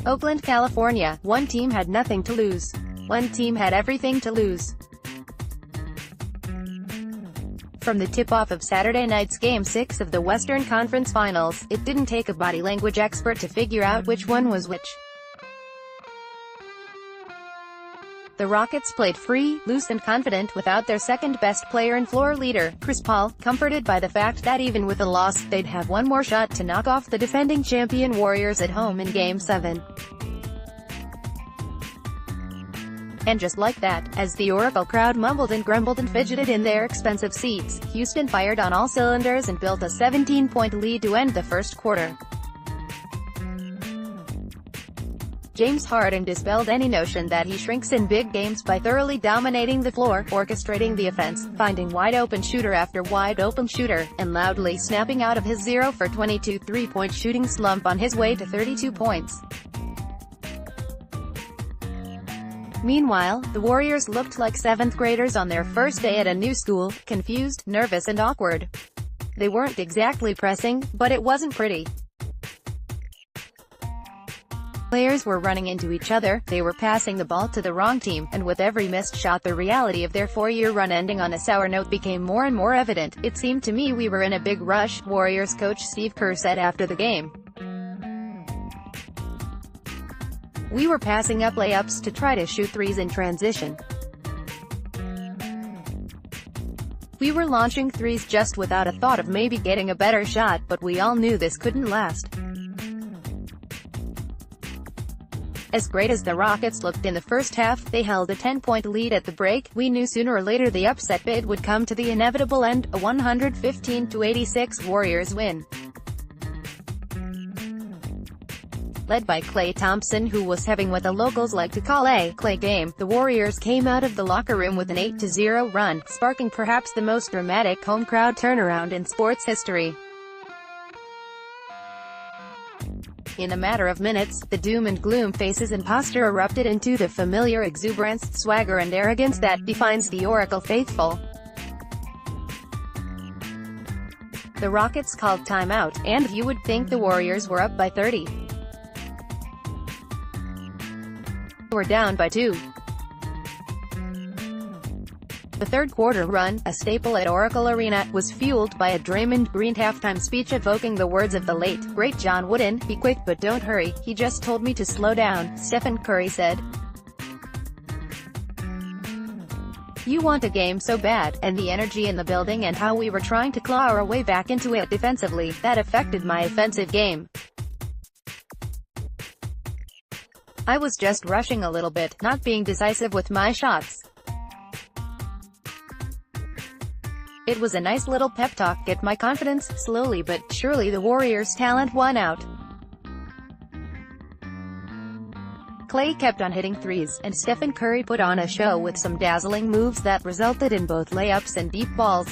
Oakland, California. One team had nothing to lose. One team had everything to lose. From the tip-off of Saturday night's Game 6 of the Western Conference Finals, it didn't take a body language expert to figure out which one was which. The Rockets played free, loose and confident without their second-best player and floor leader, Chris Paul, comforted by the fact that even with a loss, they'd have one more shot to knock off the defending champion Warriors at home in Game 7. And just like that, as the Oracle crowd mumbled and grumbled and fidgeted in their expensive seats, Houston fired on all cylinders and built a 17-point lead to end the first quarter. James Harden dispelled any notion that he shrinks in big games by thoroughly dominating the floor, orchestrating the offense, finding wide-open shooter after wide-open shooter, and loudly snapping out of his 0 for 22 three-point shooting slump on his way to 32 points. Meanwhile, the Warriors looked like seventh graders on their first day at a new school, confused, nervous and awkward. They weren't exactly pressing, but it wasn't pretty. Players were running into each other, they were passing the ball to the wrong team, and with every missed shot the reality of their four-year run ending on a sour note became more and more evident. "It seemed to me we were in a big rush," Warriors coach Steve Kerr said after the game. "We were passing up layups to try to shoot threes in transition. We were launching threes just without a thought of maybe getting a better shot, but we all knew this couldn't last." As great as the Rockets looked in the first half, they held a 10-point lead at the break. "We knew sooner or later the upset bid would come to the inevitable end, a 115-86 Warriors win." Led by Klay Thompson, who was having what the locals like to call a Klay game, the Warriors came out of the locker room with an 8-0 run, sparking perhaps the most dramatic home crowd turnaround in sports history. In a matter of minutes, the doom and gloom faces and posture erupted into the familiar exuberance, swagger and arrogance that defines the Oracle faithful. The Rockets called timeout, and you would think the Warriors were up by 30. They were down by 2. The third-quarter run, a staple at Oracle Arena, was fueled by a Draymond Green halftime speech evoking the words of the late, great John Wooden, "Be quick but don't hurry, he just told me to slow down," Stephen Curry said. "You want a game so bad, and the energy in the building and how we were trying to claw our way back into it defensively, that affected my offensive game. I was just rushing a little bit, not being decisive with my shots. It was a nice little pep talk, get my confidence." Slowly but surely the Warriors' talent won out. Klay kept on hitting threes, and Stephen Curry put on a show with some dazzling moves that resulted in both layups and deep balls.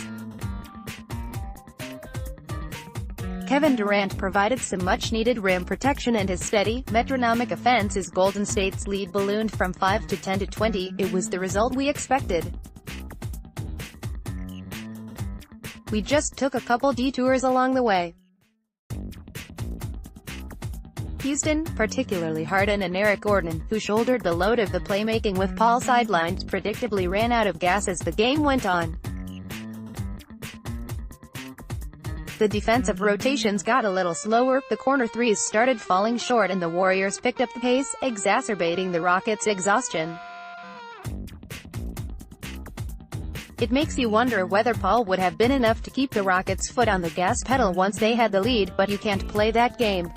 Kevin Durant provided some much-needed rim protection, and his steady, metronomic offense as Golden State's lead ballooned from 5 to 10 to 20. It was the result we expected. We just took a couple detours along the way. Houston, particularly Harden and Eric Gordon, who shouldered the load of the playmaking with Paul sidelined, predictably ran out of gas as the game went on. The defensive rotations got a little slower, the corner threes started falling short and the Warriors picked up the pace, exacerbating the Rockets' exhaustion. It makes you wonder whether Paul would have been enough to keep the Rockets' foot on the gas pedal once they had the lead, but you can't play that game.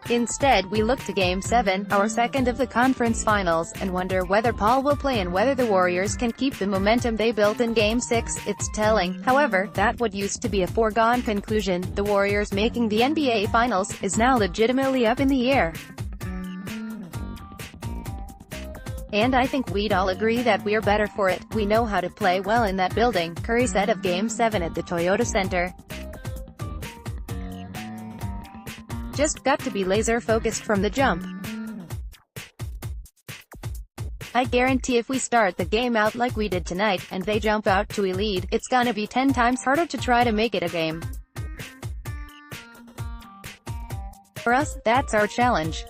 Instead, we look to Game 7, our second of the conference finals, and wonder whether Paul will play and whether the Warriors can keep the momentum they built in Game 6. It's telling, however, that what used to be a foregone conclusion, the Warriors making the NBA Finals, is now legitimately up in the air. And I think we'd all agree that we're better for it. We know how to play well in that building, Curry said of Game 7 at the Toyota Center. Just got to be laser-focused from the jump. I guarantee if we start the game out like we did tonight, and they jump out to a lead, it's gonna be 10 times harder to try to make it a game. For us, that's our challenge.